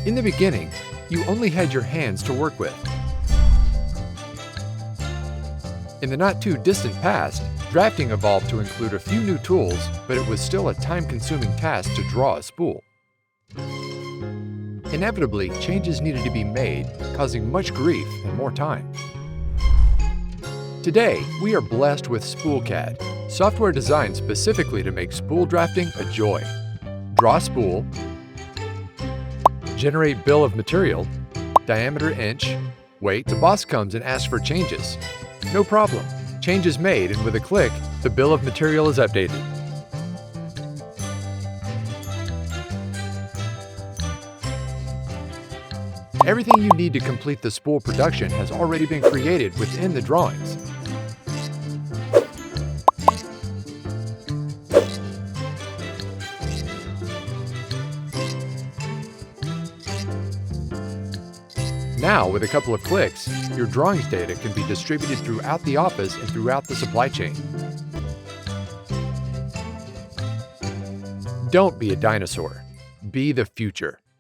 In the beginning, you only had your hands to work with. In the not-too-distant past, drafting evolved to include a few new tools, but it was still a time-consuming task to draw a spool. Inevitably, changes needed to be made, causing much grief and more time. Today, we are blessed with SPOOLCAD, software designed specifically to make spool drafting a joy. Draw spool, generate bill of material, diameter inch, wait. The boss comes and asks for changes. No problem. Change is made, and with a click, the bill of material is updated. Everything you need to complete the spool production has already been created within the drawings. Now, with a couple of clicks, your drawings data can be distributed throughout the office and throughout the supply chain. Don't be a dinosaur. Be the future.